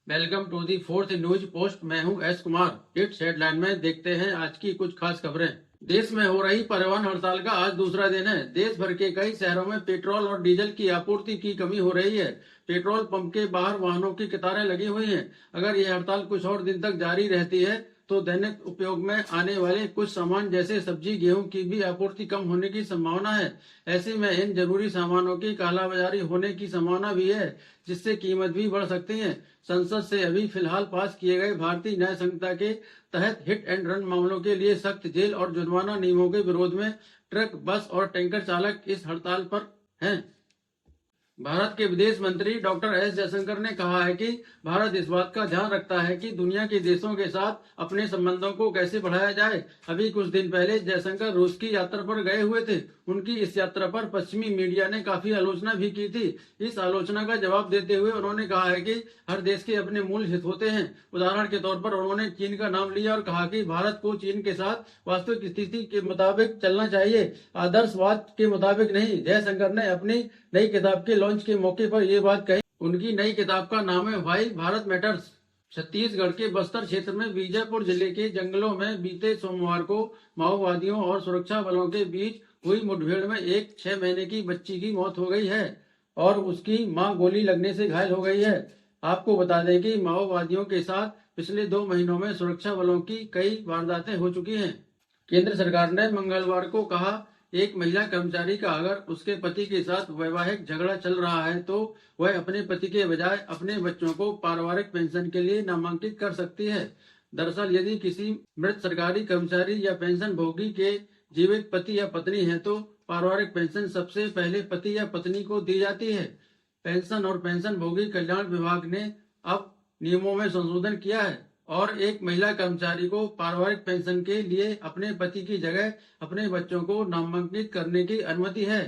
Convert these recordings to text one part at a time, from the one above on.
Welcome to the fourth news post. मैं हूं S Kumar. It's headline में देखते हैं आज की कुछ खास खबरें। देश में हो रही परिवहन हड़ताल का आज दूसरा दिन है। देश भर के कई शहरों में पेट्रोल और डीजल की आपूर्ति की कमी हो रही है। पेट्रोल पंप के बाहर वाहनों की कतारें लगी हुई हैं। अगर यह हड़ताल कुछ और दिन तक जारी रहती है तो दैनिक उपयोग में आने वाले कुछ सामान जैसे सब्जी गेहूं की भी आपूर्ति कम होने की संभावना है। ऐसे में इन जरूरी सामानों की कालाबाजारी होने की संभावना भी है, जिससे कीमत भी बढ़ सकती है। संसद से अभी फिलहाल पास किए गए भारतीय न्याय संहिता के तहत हिट एंड रन मामलों के लिए सख्त जेल और जुर्माना नियमों के विरोध में ट्रक, बस और टैंकर चालक इस हड़ताल पर हैं। भारत के विदेश मंत्री डॉक्टर एस जयशंकर ने कहा है कि भारत इस बात का ध्यान रखता है कि दुनिया के देशों के साथ अपने संबंधों को कैसे बढ़ाया जाए। अभी कुछ दिन पहले जयशंकर रूस की यात्रा पर गए हुए थे। उनकी इस यात्रा पर पश्चिमी मीडिया ने काफी आलोचना भी की थी। इस आलोचना का जवाब देते हुए उन्होंने कहा है कि हर देश के अपने मूल हित होते हैं। उदाहरण के तौर पर उन्होंने चीन का नाम लिया और कहा कि भारत को चीन के साथ वास्तविक स्थिति के मुताबिक चलना चाहिए, आदर्शवाद के मुताबिक नहीं। जयशंकर ने अपनी नई किताब के लॉन्च के मौके पर ये बात कही। उनकी नई किताब का नाम है व्हाई भारत मैटर्स। छत्तीसगढ़ के बस्तर क्षेत्र में बीजापुर जिले के जंगलों में बीते सोमवार को माओवादियों और सुरक्षा बलों के बीच हुई मुठभेड़ में एक 6 महीने की बच्ची की मौत हो गई है और उसकी मां गोली लगने से घायल हो गई है। आपको बता दें कि माओवादियों के साथ पिछले 2 महीनों में सुरक्षा बलों की कई वारदातें हो चुकी हैं। केंद्र सरकार ने मंगलवार को कहा, एक महिला कर्मचारी का अगर उसके पति के साथ वैवाहिक झगड़ा चल रहा है तो वह अपने पति के बजाय अपने बच्चों को पारिवारिक पेंशन के लिए नामांकित कर सकती है। दरअसल यदि किसी मृत सरकारी कर्मचारी या पेंशन भोगी के जीवित पति या पत्नी है तो पारिवारिक पेंशन सबसे पहले पति या पत्नी को दी जाती है। पेंशन और पेंशन भोगी कल्याण विभाग ने अब नियमों में संशोधन किया है और एक महिला कर्मचारी को पारिवारिक पेंशन के लिए अपने पति की जगह अपने बच्चों को नामांकित करने की अनुमति है।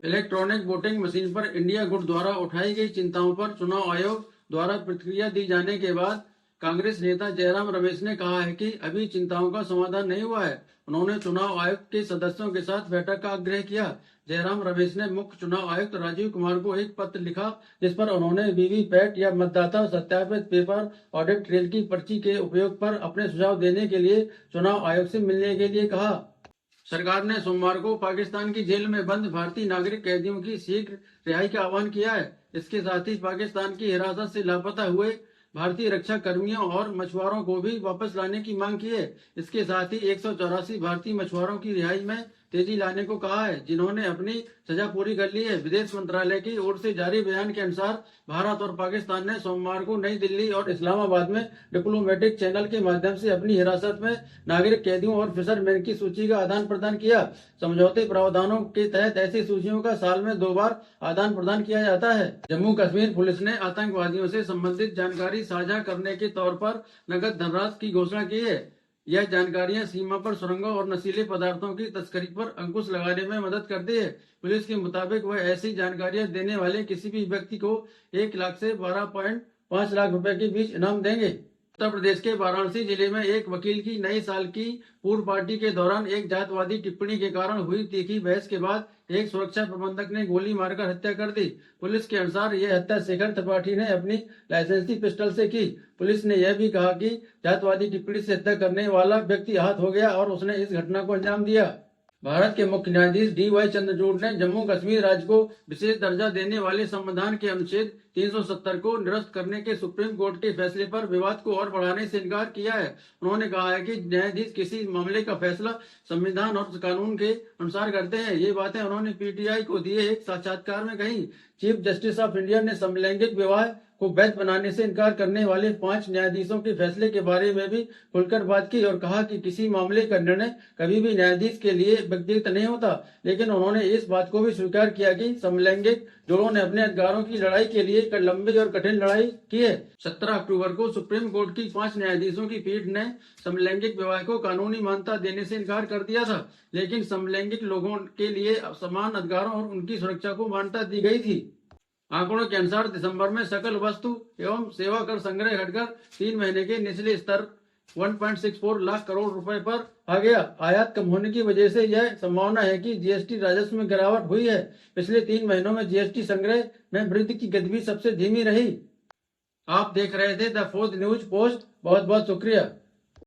इलेक्ट्रॉनिक वोटिंग मशीन पर इंडिया गुट द्वारा उठाई गई चिंताओं पर चुनाव आयोग द्वारा प्रतिक्रिया दी जाने के बाद कांग्रेस नेता जयराम रमेश ने कहा है कि अभी चिंताओं का समाधान नहीं हुआ है। उन्होंने चुनाव आयोग के सदस्यों के साथ बैठक का आग्रह किया। जयराम रमेश ने मुख्य चुनाव आयुक्त राजीव कुमार को एक पत्र लिखा, जिस पर उन्होंने वीवीपैट या मतदाता सत्यापित पेपर ऑडिट ट्रेल की पर्ची के उपयोग पर अपने सुझाव देने के लिए चुनाव आयोग से मिलने के लिए कहा। सरकार ने सोमवार को पाकिस्तान की जेल में बंद भारतीय नागरिक कैदियों की शीघ्र रिहाई का आह्वान किया है। इसके साथ ही पाकिस्तान की हिरासत से लापता हुए भारतीय रक्षा कर्मियों और मछुआरों को भी वापस लाने की मांग की है। इसके साथ ही 184 भारतीय मछुआरों की रिहाई में तेजी लाने को कहा है, जिन्होंने अपनी सजा पूरी कर ली है। विदेश मंत्रालय की ओर से जारी बयान के अनुसार भारत और पाकिस्तान ने सोमवार को नई दिल्ली और इस्लामाबाद में डिप्लोमेटिक चैनल के माध्यम से अपनी हिरासत में नागरिक कैदियों और फिशरमैन की सूची का आदान प्रदान किया। समझौते प्रावधानों के तहत ऐसी सूचियों का साल में 2 बार आदान प्रदान किया जाता है। जम्मू कश्मीर पुलिस ने आतंकवादियों से संबंधित जानकारी साझा करने के तौर पर नगद धनराशि की घोषणा की है। यह जानकारियां सीमा पर सुरंगों और नशीले पदार्थों की तस्करी पर अंकुश लगाने में मदद करती है। पुलिस के मुताबिक वह ऐसी जानकारियां देने वाले किसी भी व्यक्ति को 1 लाख से 12.5 लाख रुपए के बीच इनाम देंगे। उत्तर प्रदेश के वाराणसी जिले में एक वकील की नए साल की पूर्व पार्टी के दौरान एक जातवादी टिप्पणी के कारण हुई तीखी बहस के बाद एक सुरक्षा प्रबंधक ने गोली मारकर हत्या कर दी। पुलिस के अनुसार यह हत्या शेखर त्रिपाठी ने अपनी लाइसेंसी पिस्टल से की। पुलिस ने यह भी कहा कि जातवादी टिप्पणी से हत्या करने वाला व्यक्ति आहत हो गया और उसने इस घटना को अंजाम दिया। भारत के मुख्य न्यायाधीश DY चंद्रचूड़ ने जम्मू कश्मीर राज्य को विशेष दर्जा देने वाले संविधान के अनुच्छेद 370 को निरस्त करने के सुप्रीम कोर्ट के फैसले पर विवाद को और बढ़ाने से इनकार किया है। उन्होंने कहा है कि न्यायाधीश किसी मामले का फैसला संविधान और कानून के अनुसार करते हैं। ये बातें उन्होंने PTI को दिए एक साक्षात्कार में कही। चीफ जस्टिस ऑफ इंडिया ने समलैंगिक विवाह को वैध बनाने से इनकार करने वाले 5 न्यायाधीशों के फैसले के बारे में भी खुलकर बात की और कहा कि किसी मामले का निर्णय कभी भी न्यायाधीश के लिए व्यक्तिगत नहीं होता। लेकिन उन्होंने इस बात को भी स्वीकार किया कि समलैंगिक जोड़ों ने अपने अधिकारों की लड़ाई के लिए लंबी और कठिन लड़ाई की है। 17 अक्टूबर को सुप्रीम कोर्ट की 5 न्यायाधीशों की पीठ ने समलैंगिक विवाह को कानूनी मान्यता देने से इनकार कर दिया था, लेकिन समलैंगिक लोगों के लिए समान अधिकारों और उनकी सुरक्षा को मान्यता दी गई थी। आंकड़ों के अनुसार दिसंबर में सकल वस्तु एवं सेवा कर संग्रह घटकर 3 महीने के निचले स्तर 1.64 लाख करोड़ रुपए पर आ गया। आयात कम होने की वजह से यह संभावना है कि GST राजस्व में गिरावट हुई है। पिछले 3 महीनों में GST संग्रह में वृद्धि की गति भी सबसे धीमी रही। आप देख रहे थे द फोर्थ न्यूज पोस्ट। बहुत बहुत शुक्रिया।